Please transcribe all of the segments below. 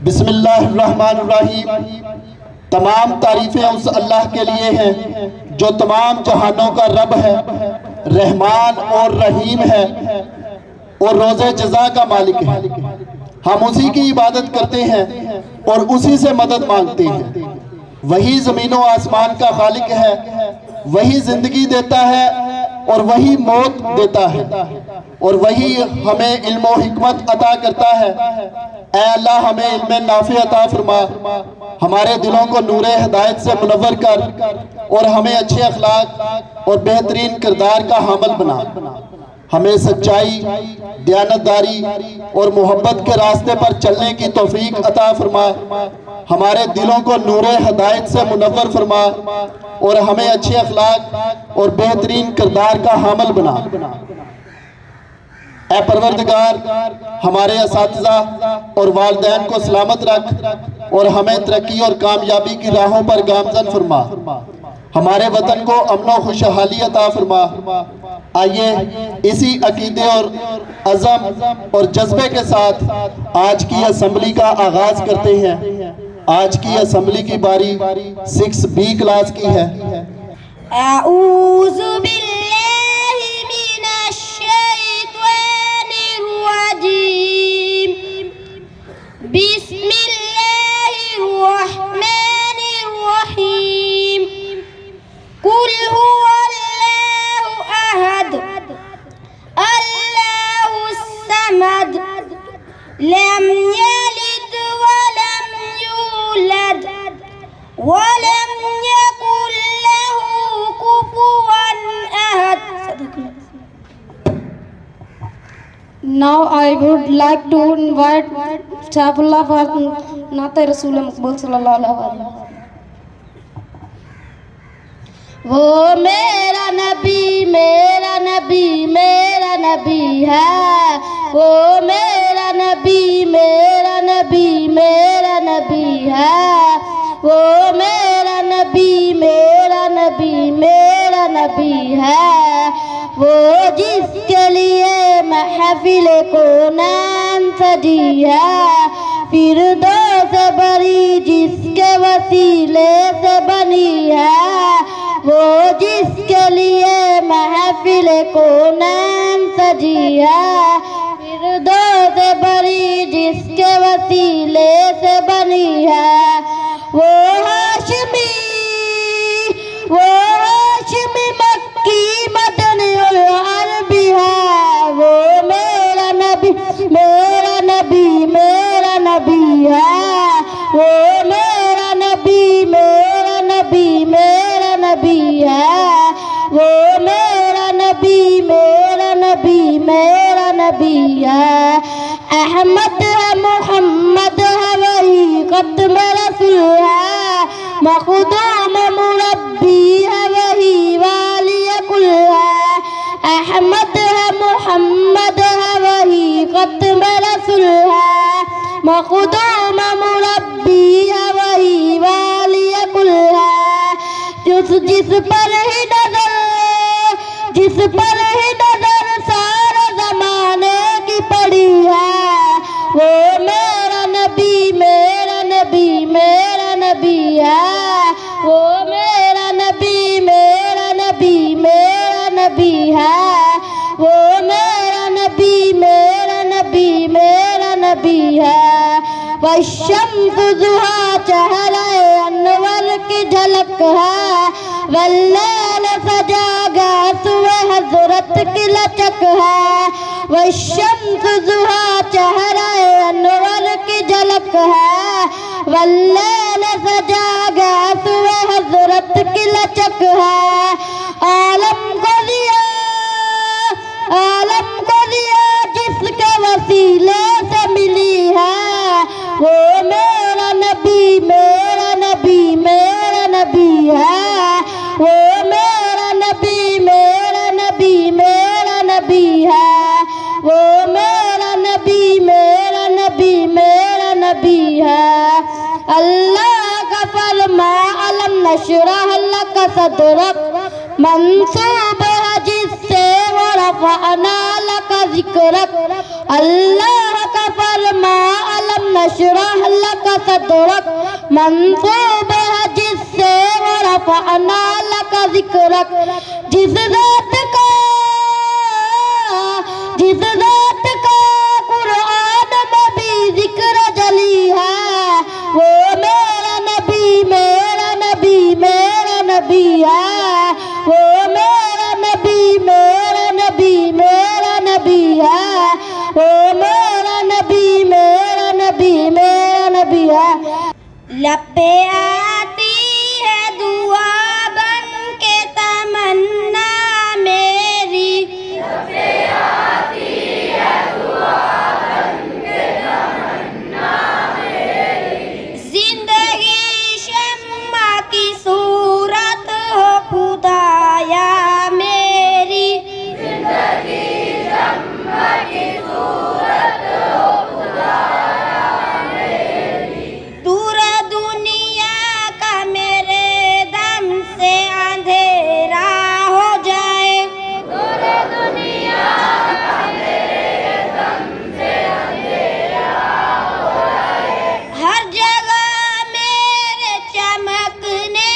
बिस्मिल्लाहिर्रहमानिर्रहीम। तमाम तारीफ़ें उस अल्लाह के लिए हैं जो तमाम जहानों का रब है, रहमान और रहीम है और रोज़े जज़ा का मालिक है। हम उसी की इबादत करते हैं और उसी से मदद मांगते हैं। वही ज़मीन और आसमान का खालिक है, वही ज़िंदगी देता है और वही मौत देता है और वही हमें इल्म और हिकमत अता करता है। ऐ अल्लाह हमें इल्म नाफ़े अता फरमा, हमारे दिलों को नूरे हिदायत से मुनव्वर कर और हमें अच्छे अखलाक और बेहतरीन किरदार का हामिल बना। हमें सच्चाई, दयानतदारी और मोहब्बत के रास्ते पर चलने की तौफीक अता फरमा, हमारे दिलों को नूरे हिदायत से मुनव्वर फरमा और हमें अच्छे अखलाक और बेहतरीन किरदार का हामिल बना। ऐ परवरदिगार, हमारे असातिज़ा और वालिदैन को सलामत रख और हमें तरक्की और कामयाबी की राहों पर गामज़न फरमा। हमारे वतन को अमन और खुशहाली अता फरमा। आइए इसी अकीदे और अज़म और जज्बे के साथ आज की असम्बली का आगाज करते हैं। आज की असम्बली की बारी 6B क्लास की है। अऊज़ु बिल्लाहि मिनश शैतानिर रजीम। बिस्मिल्लाहिर रहमानिर रहीम। कुल हुवल्लाहु अहद अल्लाहुस समद लम यलिद वलम यूलद वलम यकुल लहू कुफुवन अहद। Now I would like to invite Saifullah for नाते रसूल मकबूल सल्लल्लाहु अलैहि वसल्लम। वो मेरा नबी मेरा नबी मेरा नबी है, वो मेरा नबी मेरा नबी मेरा नबी है, वो मेरा नबी मेरा नबी मेरा नबी है, वो जिसके लिए महफिल को नाम सजी है, फिरदौस बरी जिसके वसीले से बनी है, वो जिसके लिए महफिल को नाम सजी है, फिरदौस बरी जिसके वसीले से बनी है, वो हाशिमी मक्की मदनी और अरबी है, वो मेरा नबी मेरा नबी मेरा नबी है, वो मेरा नबी मेरा नबी मेरा नबी है, वो मेरा नबी मेरा नबी मेरा नबी है। अहमद है मोहम्मद है वही खत्म रसूल है, मखदूम मुरब्बी है वही वाली कुल है। अहमद है मोहम्मद है वही खत्म रसूल है, मखदूम मुरब्बी है वही वाली कुल है। जिस पर ही नजर सारे जमाने की पड़ी है, वो मेरा नबी मेरा नबी मेरा नबी है, वो मेरा नबी मेरा नबी मेरा नबी है, वो मेरा नबी मेरा नबी मेरा नबी है। वशम्स ज़ुहा चेहरा अनवर की झलक है, वल्लैल सजागा सुबह हज़रत की लचक है, वशम्स ज़ुहा चेहरा अनवर की झलक है, वल्लैल सजागा सुबह हज़रत की लचक है। आलम को दिया जिसके वसीले से मिली है, वो मेरा नबी मेरा नबी मेरा नबी है, वो मेरा नबी मेरा नबी मेरा नबी है, वो मेरा नबी मेरा नबी मेरा नबी है। अल्लाह का फरमा अलम नशरह लक सदरक मंसूब है जिससे वो रफ़अना लक ज़िक्रक। अल्लाह का फरमा अलम नशरह लक सदरक मंसूब है जिससे वरफ़अना लक ज़िक्रक। जिस ज़ात का कुरान में भी जिक्र जली है, वो मेरा नबी मेरा नबी मेरा नबी है। वो मेरा नबी मेरा नबी मेरा नबी है। वो मेरा नबी मेरा नबी मेरा नबी है। लपे आती है दुआ बन के तमन्ना मेरी, लपे आती है दुआ बन के तमन्ना मेरी। जिंदगी शम्मा की सूरत हो खुदाया मेरी, जिंदगी शम्मा की सूरत हो खुदाया मेरी। दूर दुनिया का मेरे दम से अंधेरा हो जाए, दूर दुनिया का मेरे दम से अंधेरा हो जाए। हर जगह मेरे चमकने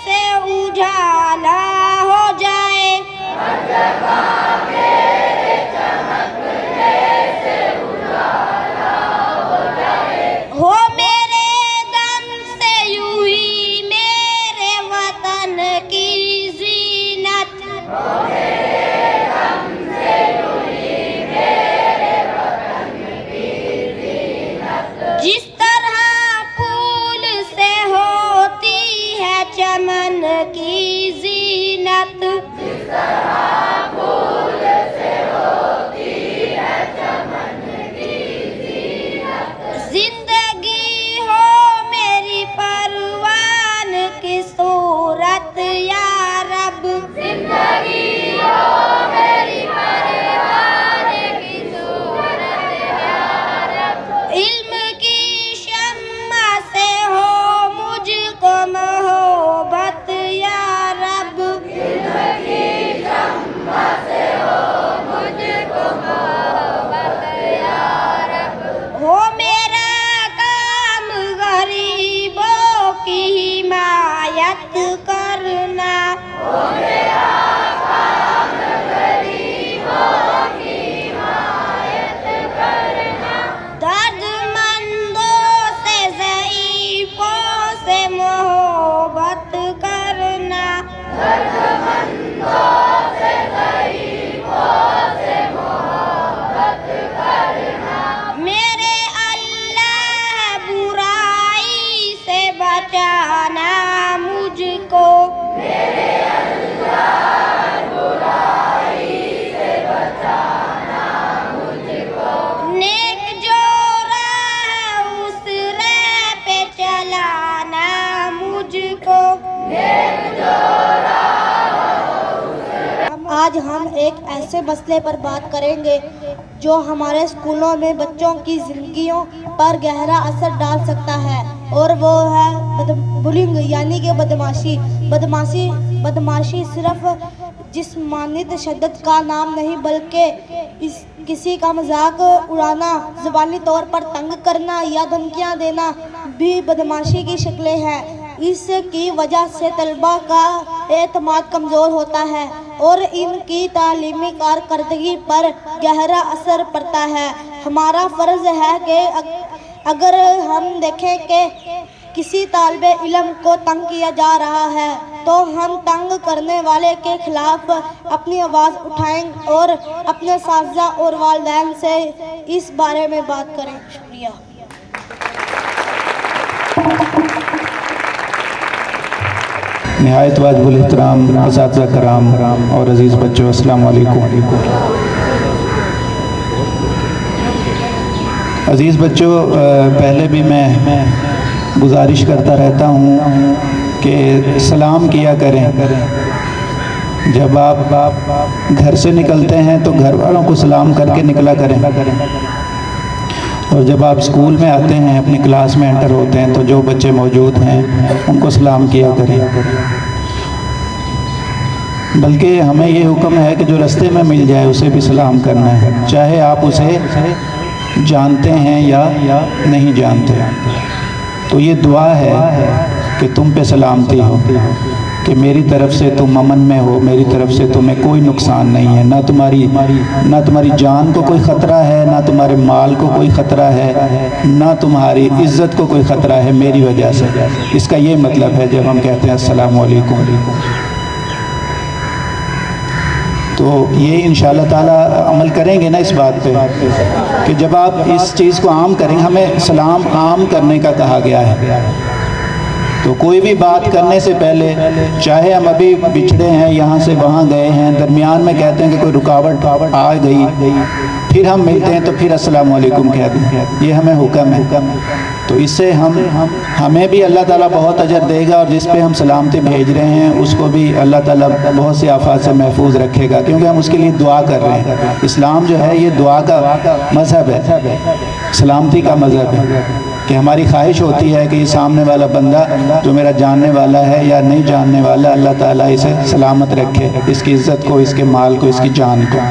से उजाला हो जाए, हर जगह मेरे चमकने से उजाला हो जाए। हो मेरे दम से यूं ही मेरे वतन की ज़ीनत, हो मेरे दम से यूं ही मेरे वतन की ज़ीनत। जिस तरह फूल से होती है चमन की ज़ीनत, जिस तरह फूल से होती है चमन की ज़ीनत। जिंदगी हो मेरी परवान की सूरत या रब, जिंदगी हो मेरी परवान की सूरत या रब। इल्म की शम्मा से हो मुझको मोहब्बत या रब, इल्म की शम्मा से हो मुझको मोहब्बत या रब। हो मेरा काम गरीबों की हिमायत करना, हो मेरा काम गरीबों की हिमायत करना। दर्दमंदों से ज़ईफ़ों से मोहब्बत करना, दर्दमंदों से ज़ईफ़ों से मोहब्बत करना। मेरे अल्लाह बुराई से बचाना मुझको, मेरे अल्लाह बुराई से बचाना मुझको। नेक जो राह उस राह पे चलाना मुझको, नेक जो आज हम एक ऐसे मसले पर बात करेंगे जो हमारे स्कूलों में बच्चों की ज़िंदगियों पर गहरा असर डाल सकता है, और वो है बुलिंग यानी कि बदमाशी सिर्फ जिस्मानी तशद्दुद का नाम नहीं बल्कि किसी का मजाक उड़ाना, ज़बानी तौर पर तंग करना या धमकियाँ देना भी बदमाशी की शक्लें हैं। इसकी वजह से तलबा का एतमाद कमज़ोर होता है और इनकी तालीमी कारकर्दगी पर गहरा असर पड़ता है। हमारा फ़र्ज़ है कि अगर हम देखें कि किसी तालिबे इल्म को तंग किया जा रहा है तो हम तंग करने वाले के खिलाफ अपनी आवाज़ उठाएं और अपने साथी और वालिदैन से इस बारे में बात करें। शुक्रिया। निहायत वाजिबुल एहतराम असातिज़ा कराम और अज़ीज़ बच्चों, अस्सलाम वालेकुम। अज़ीज़ बच्चों, पहले भी मैं गुजारिश करता रहता हूँ कि सलाम किया करें। जब आप घर से निकलते हैं तो घर वालों को सलाम करके निकला करें, और जब आप स्कूल में आते हैं, अपनी क्लास में एंटर होते हैं, तो जो बच्चे मौजूद हैं उनको सलाम किया करें। बल्कि हमें ये हुक्म है कि जो रास्ते में मिल जाए उसे भी सलाम करना है, चाहे आप उसे जानते हैं या नहीं जानते। तो ये दुआ है कि तुम पे सलामती हो, कि मेरी तरफ से तुम अमन में हो, मेरी तरफ से तुम्हें कोई नुकसान नहीं है, ना तुम्हारी जान को कोई ख़तरा है, ना तुम्हारे माल को कोई ख़तरा है, ना तुम्हारी इज़्ज़त को कोई ख़तरा है मेरी वजह से। इसका ये मतलब है जब हम कहते हैं अस्सलामु अलैकुम। तो ये इंशाअल्लाह ताला अमल करेंगे ना इस बात पे कि जब आप इस चीज़ को आम करेंगे, हमें सलाम आम करने का कहा गया है। तो कोई भी बात करने से पहले, चाहे हम अभी बिछड़े हैं, यहाँ से वहाँ गए हैं, दरमियान में कहते हैं कि कोई रुकावट आ गई, फिर हम मिलते हैं तो फिर अस्सलामु अलैकुम कह दें, ये हमें हुक्म है। तो इससे हमें भी अल्लाह ताला बहुत अजर देगा, और जिस पे हम सलामती भेज रहे हैं उसको भी अल्लाह ताला बहुत सी आफात से महफूज रखेगा, क्योंकि हम उसके लिए दुआ कर रहे हैं। इस्लाम जो है ये दुआ का मज़हब है, सलामती का मज़हब है, कि हमारी ख्वाहिश होती है कि ये सामने वाला बंदा जो मेरा जानने वाला है या नहीं जानने वाला, अल्लाह ताला इसे सलामत रखे, इसकी इज़्ज़त को, इसके माल को, इसकी जान को।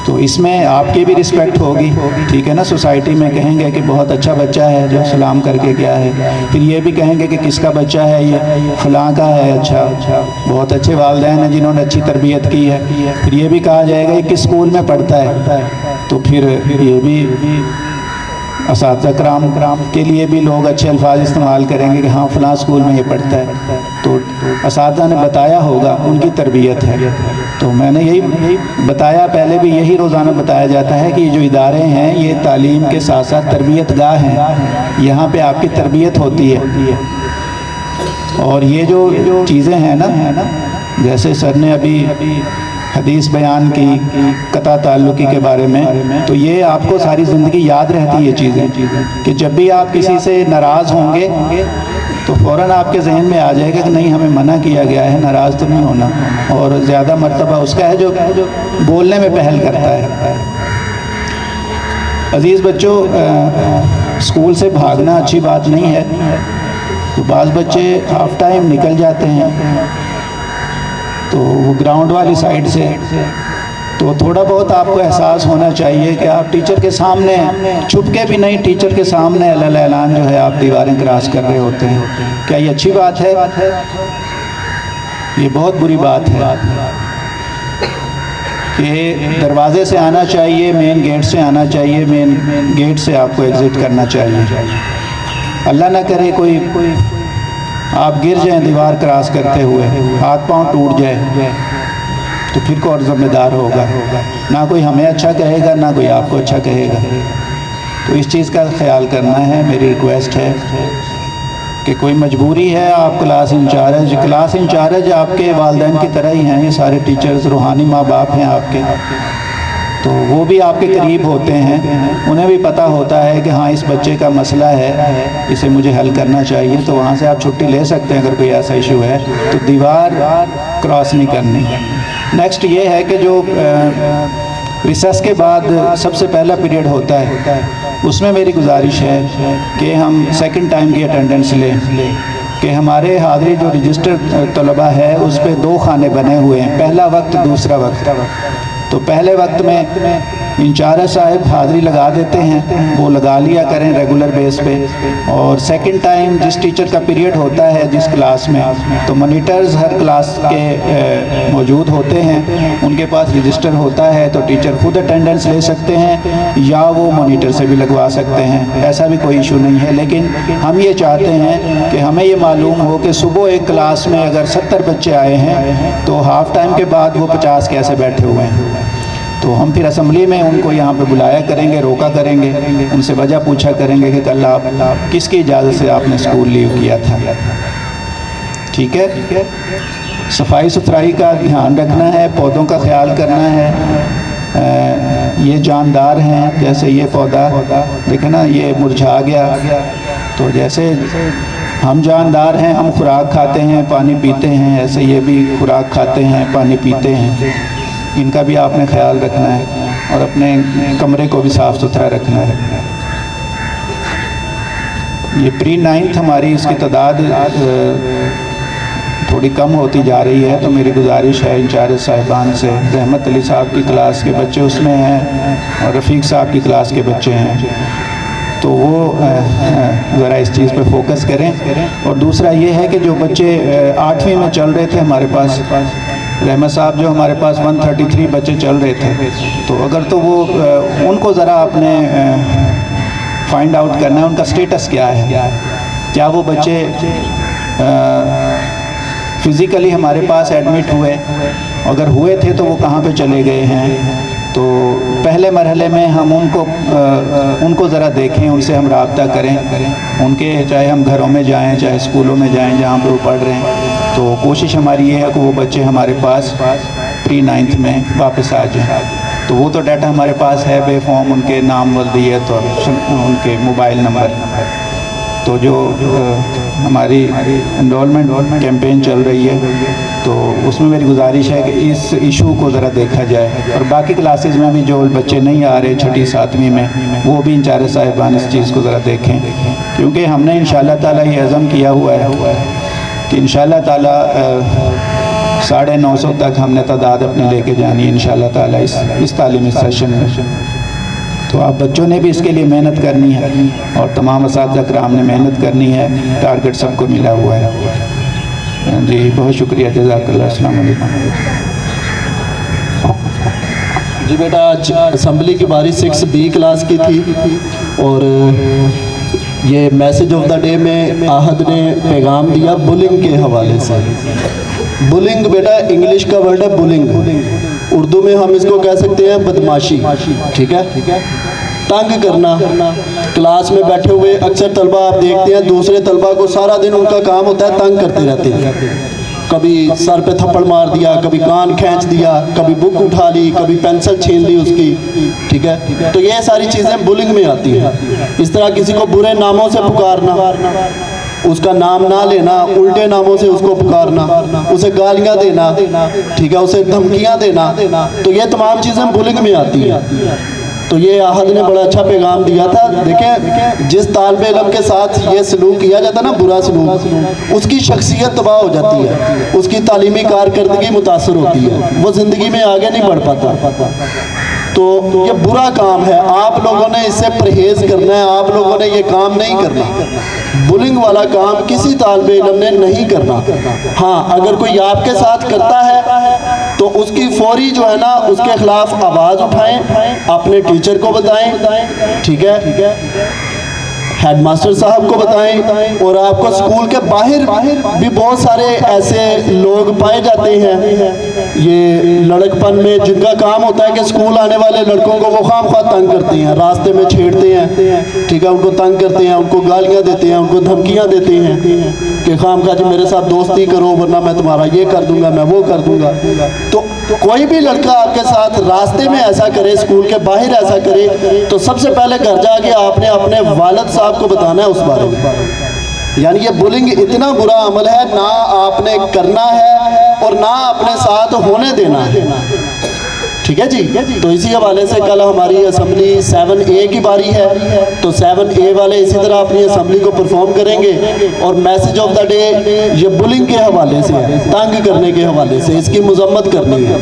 तो इसमें आपकी भी रिस्पेक्ट होगी, ठीक है ना। सोसाइटी में कहेंगे कि बहुत अच्छा बच्चा है जो सलाम करके गया है, फिर ये भी कहेंगे कि किसका बच्चा है, ये फलां का है, अच्छा बहुत अच्छे वालिदैन हैं जिन्होंने अच्छी तरबियत की है। फिर ये भी कहा जाएगा ये किस स्कूल में पढ़ता है, तो फिर ये भी असातिज़ा कराम के लिए भी लोग अच्छे अल्फाज इस्तेमाल करेंगे कि हाँ फ़लाँ स्कूल में ये पढ़ता है, तो असातिज़ा ने बताया होगा, उनकी तरबियत है। तो मैंने यही बताया, पहले भी यही रोज़ाना बताया जाता है कि ये जो इदारे हैं ये तालीम के साथ साथ तरबियत गाह हैं, यहाँ पे आपकी तरबियत होती है। और ये जो चीज़ें हैं ना, जैसे सर ने अभी हदीस बयान की कता ताल्लुकी के बारे में, तो ये आपको सारी ज़िंदगी याद रहती है चीज़ें, कि जब भी आप किसी से नाराज़ होंगे तो फ़ौरन आपके जहन में आ जाएगा कि नहीं, हमें मना किया गया है, नाराज़ तो नहीं होना। और ज़्यादा मर्तबा उसका है जो बोलने में पहल करता है। अज़ीज़ बच्चों, स्कूल से भागना अच्छी बात नहीं है। तो बाज़ बच्चे हाफ़ टाइम निकल जाते हैं, तो वो ग्राउंड वाली साइड से, तो थोड़ा बहुत आपको एहसास होना चाहिए कि आप टीचर के सामने, छुप के भी नहीं, टीचर के सामने अल्लाह ऐलान जो है आप दीवारें क्रॉस कर रहे होते हैं। क्या ये अच्छी बात है? ये बहुत बुरी बात है कि दरवाज़े से आना चाहिए, मेन गेट से आना चाहिए, मेन गेट से आपको एग्ज़िट करना चाहिए। अल्लाह ना करे कोई आप गिर जाएं दीवार क्रॉस करते हुए, हाथ पांव टूट जाए, तो फिर कौन ज़िम्मेदार होगा? ना कोई हमें अच्छा कहेगा, ना कोई आपको अच्छा कहेगा। तो इस चीज़ का ख्याल करना है। मेरी रिक्वेस्ट है कि कोई मजबूरी है, आप क्लास इंचार्ज आपके वालिदैन की तरह ही हैं, ये सारे टीचर्स रूहानी माँ बाप हैं आपके, तो वो भी आपके करीब होते हैं, उन्हें भी पता होता है कि हाँ इस बच्चे का मसला है, इसे मुझे हल करना चाहिए। तो वहाँ से आप छुट्टी ले सकते हैं अगर कोई ऐसा इशू है, तो दीवार क्रॉस नहीं करनी। नेक्स्ट ये है कि जो रिसेस के बाद सबसे पहला पीरियड होता है, उसमें मेरी गुजारिश है कि हम सेकंड टाइम की अटेंडेंस लें, कि हमारे हाज़िरी जो रजिस्टर्ड तलबा है उस पर 2 खाने बने हुए हैं, पहला वक्त, दूसरा वक्त। तो पहले वक्त में इंचार्ज साहब हाज़िरी लगा देते हैं, वो लगा लिया करें रेगुलर बेस पे। और सेकंड टाइम जिस टीचर का पीरियड होता है जिस क्लास में, तो मॉनिटर्स हर क्लास के मौजूद होते हैं, उनके पास रजिस्टर होता है, तो टीचर खुद अटेंडेंस ले सकते हैं या वो मॉनिटर से भी लगवा सकते हैं, ऐसा भी कोई इशू नहीं है। लेकिन हम ये चाहते हैं कि हमें ये मालूम हो कि सुबह एक क्लास में अगर 70 बच्चे आए हैं तो हाफ़ टाइम के बाद वो 50 कैसे बैठे हुए हैं। तो हम फिर असम्बली में उनको यहाँ पे बुलाया करेंगे, रोका करेंगे, उनसे वजह पूछा करेंगे कि कल आप किसकी इजाज़त से आपने स्कूल लीव किया था। ठीक है, सफाई सुथराई का ध्यान रखना है, पौधों का ख्याल करना है। ये जानदार हैं, जैसे ये पौधा देखे ना, ये मुरझा गया, तो जैसे हम जानदार हैं, हम खुराक खाते हैं, पानी पीते हैं, ऐसे ये भी खुराक खाते हैं, पानी पीते हैं। इनका भी आपने ख्याल रखना है और अपने कमरे को भी साफ़ सुथरा रखना है। ये प्री 9th हमारी इसकी तादाद थोड़ी कम होती जा रही है, तो मेरी गुजारिश है इंचार्ज साहिबान से, रहमत अली साहब की क्लास के बच्चे उसमें हैं और रफ़ीक साहब की क्लास के बच्चे हैं, तो वो ज़रा इस चीज़ पे फोकस करें। और दूसरा ये है कि जो बच्चे 8वीं में चल रहे थे हमारे पास, रहमत साहब जो हमारे पास 133 बच्चे चल रहे थे, तो अगर तो वो उनको ज़रा अपने फाइंड आउट करना है उनका स्टेटस क्या है, क्या वो बच्चे फ़िज़िकली हमारे पास एडमिट हुए, अगर हुए थे तो वो कहाँ पे चले गए हैं। तो पहले मरहले में हम उनको ज़रा देखें, उनसे हम रब्ता करें, उनके चाहे हम घरों में जाएं चाहे स्कूलों में जाएं जहाँ पर वो पढ़ रहे हैं, तो कोशिश हमारी ये है कि वो बच्चे हमारे पास प्री-9th में वापस आ जाएं। तो वो तो डाटा हमारे पास है, बेफॉर्म उनके नाम वल्दियत और उनके मोबाइल नंबर। तो जो हमारी एनरोलमेंट कैंपेन चल रही है, तो उसमें मेरी गुजारिश है कि इस इशू को ज़रा देखा जाए, और बाकी क्लासेस में भी जो बच्चे नहीं आ रहे 6ठी 7वीं में, वो भी इंचार्ज साहिबान इस चीज़ को ज़रा देखें, क्योंकि हमने इंशाअल्लाह ताला ये अज़म किया हुआ है कि इंशाअल्लाह ताला 950 तक हमने तादाद अपनी लेके जानी है इंशाअल्लाह ताला इस तालीमी सेशन में। तो आप बच्चों ने भी इसके लिए मेहनत करनी है और तमाम असातिज़ा कराम ने मेहनत करनी है, टारगेट सबको मिला हुआ है। जी बहुत शुक्रिया, जज़ाकल्लाह, अस्सलाम वालेकुम। जी बेटा, आज असम्बली की बारी 6B क्लास की थी और ये मैसेज ऑफ द डे में आहद ने पैगाम दिया बुलिंग के हवाले से। बुलिंग बेटा इंग्लिश का वर्ड है बुलिंग, उर्दू में हम इसको कह सकते हैं बदमाशी, ठीक है, तंग करना। क्लास में बैठे हुए अक्सर तलबा आप देखते हैं, दूसरे तलबा को सारा दिन उनका काम होता है तंग करते रहते हैं, कभी सर पे थप्पड़ मार दिया, कभी कान खींच दिया, कभी बुक उठा ली, कभी पेंसिल छीन ली उसकी, ठीक है। तो ये सारी चीज़ें बुलिंग में आती हैं। इस तरह किसी को बुरे नामों से पुकारना, उसका नाम ना लेना, उल्टे नामों से उसको पुकारना, उसे गालियाँ देना, ठीक है, उसे धमकियाँ देना, तो ये तमाम चीज़ें बुलिंग में आती हैं। तो ये आहद ने बड़ा अच्छा पैगाम दिया था। देखें, जिस तालिबे इल्म के साथ ये सलूक किया जाता है ना, बुरा सलूक, उसकी शख्सियत तबाह हो जाती है, उसकी तालीमी कारकर्दगी मुतासर होती है, वो ज़िंदगी में आगे नहीं बढ़ पाता। तो ये बुरा काम है, आप लोगों ने इससे परहेज़ करना है, आप लोगों ने ये काम नहीं करना। बुलिंग वाला काम किसी तालिबे इल्म ने नहीं करना। हाँ, अगर कोई आपके साथ करता है तो उसकी फौरी जो है ना, उसके खिलाफ आवाज़ उठाएं, अपने टीचर को बताएं, ठीक है, हेडमास्टर साहब को बताएं, और आपको स्कूल के बाहर भी बहुत सारे ऐसे लोग पाए जाते हैं ये लड़कपन में, जिनका काम होता है कि स्कूल आने वाले लड़कों को वो खामख्वाह तंग करते हैं, रास्ते में छेड़ते हैं, ठीक है, उनको तंग करते हैं, उनको गालियाँ देते हैं, उनको धमकियाँ देते हैं कि खामख्वाह जी मेरे साथ दोस्ती करो वरना मैं तुम्हारा ये कर दूंगा, मैं वो कर दूंगा। तो कोई भी लड़का आपके साथ रास्ते में ऐसा करे, स्कूल के बाहर ऐसा करे, तो सबसे पहले घर जाके आपने अपने वालिद साहब को बताना है उस बारे में। यानी ये बुलिंग इतना बुरा अमल है, ना आपने करना है और ना अपने साथ होने देना है, ठीक है जी। तो इसी हवाले से कल हमारी असम्बली 7A की बारी है, तो 7A वाले इसी तरह अपनी असम्बली को परफॉर्म करेंगे, और मैसेज ऑफ द डे ये बुलिंग के हवाले से है, तंग करने के हवाले से, इसकी मजम्मत करनी है।